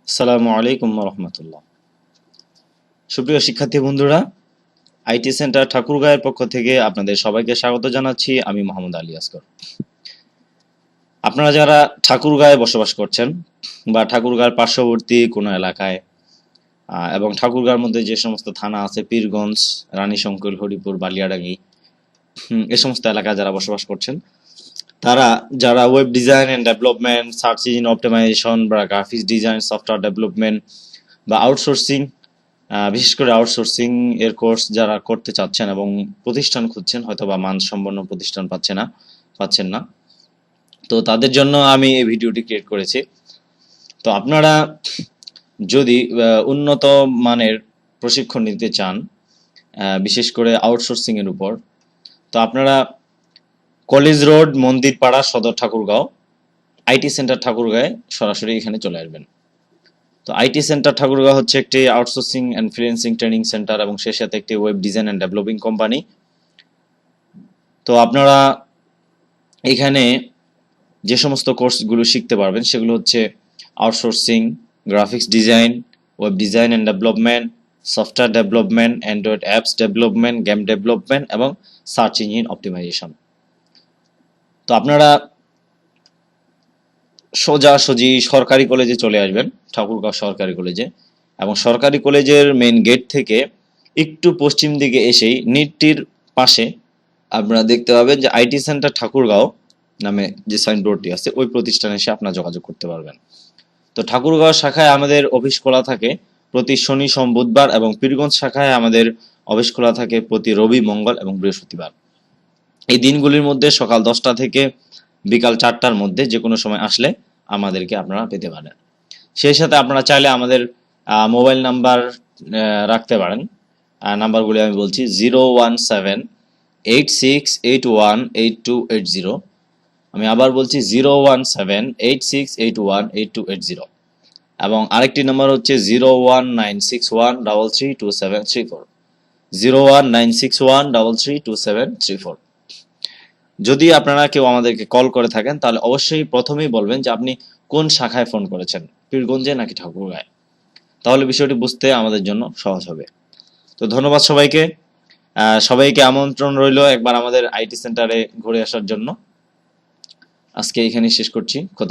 আসসালামু আলাইকুম রহমতুল্লাহ। সুপ্রিয় শিক্ষার্থী বন্ধুরা, আইটি সেন্টার ঠাকুরগাঁয়ের পক্ষ থেকে আপনাদের সবাইকে স্বাগত জানাচ্ছি। আমি মোহাম্মদ আলী আসগর। আপনারা যারা ঠাকুরগাঁয়ে বসবাস করছেন বা ঠাকুরগাঁয়ের পার্শ্ববর্তী কোনো এলাকায় এবং ঠাকুরগাঁয়ের মধ্যে যে সমস্ত থানা আছে, পীরগঞ্জ, রানীশঙ্কর, হরিপুর, বালিয়াডাঙ্গি, এ সমস্ত এলাকায় যারা বসবাস করছেন, তারা যারা web design and development, search engine optimization বা গ্রাফিক্স ডিজাইন, সফটওয়্যার ডেভেলপমেন্ট বা আউটসোর্সিং, বিশেষ করে আউটসোর্সিং এর কোর্স যারা করতে চাচ্ছেন এবং প্রতিষ্ঠান খুঁজছেন, হয়তো বা মানসম্পন্ন প্রতিষ্ঠান পাচ্ছেন না, তো তাদের জন্য আমি এই ভিডিওটি ক্রিয়েট করেছি। তো আপনারা যদি উন্নত মানের প্রশিক্ষণ নিতে চান, বিশেষ করে আউটসোর্সিং এর উপর, তো আপনারা কলেজ রোড, মন্দিরপাড়া, সদর ঠাকুরগাঁও, আইটি সেন্টার ঠাকুরগাঁয়ে সরাসরি এখানে চলে আসবেন। তো আইটি সেন্টার ঠাকুরগাঁও হচ্ছে একটি outsourcing and freelancing training centre এবং সেই সাথে একটি web design and developing company. তো আপনারা এখানে যে সমস্ত কোর্সগুলো শিখতে পারবেন সেগুলো হচ্ছে outsourcing, graphics design, web design and development, software development, Android apps development, game development এবং সার্চ ইঞ্জিন অপটিমাইজেশন। তো আপনারা সোজাসুজি সরকারি কলেজে চলে আসবেন, ঠাকুরগাঁও সরকারি কলেজে, এবং সরকারি কলেজের মেইন গেট থেকে একটু পশ্চিম দিকে এসেই নিটটির পাশে আপনারা দেখতে পাবেন যে আইটি সেন্টার ঠাকুরগাঁও নামে যে সাইনবোর্ডটি আছে, ওই প্রতিষ্ঠানে এসে আপনারা যোগাযোগ করতে পারবেন। তো ঠাকুরগাঁও শাখায় আমাদের অফিস খোলা থাকে প্রতি শনি, সোম, বুধবার, এবং পীরগঞ্জ শাখায় আমাদের অফিস খোলা থাকে প্রতি রবি, মঙ্গল এবং বৃহস্পতিবার। এই দিনগুলির মধ্যে সকাল 10টা থেকে বিকাল 4টার মধ্যে যে কোনো সময় আসলে আমাদেরকে আপনারা পেতে পারেন। সেই সাথে আপনারা চাইলে আমাদের মোবাইল নাম্বার রাখতে পারেন। নাম্বারগুলি আমি বলছি: 01786818280। আমি আবার বলছি 01786818280। এবং আরেকটি নাম্বার হচ্ছে 01961332734। 01961332734। যদি আপনারা কেউ আমাদেরকে কল করে থাকেন, তাহলে অবশ্যই প্রথমেই বলবেন যে আপনি কোন শাখায় ফোন করেছেন, পীরগঞ্জে নাকি ঠাকুরগাঁয়ে। তাহলে বিষয়টি বুঝতে আমাদের জন্য সহজ হবে। তো ধন্যবাদ সবাইকে। সবাইকে আমন্ত্রণ রইল একবার আমাদের আইটি সেন্টারে ঘুরে আসার জন্য। আজকে এখানেই শেষ করছি। খোদা।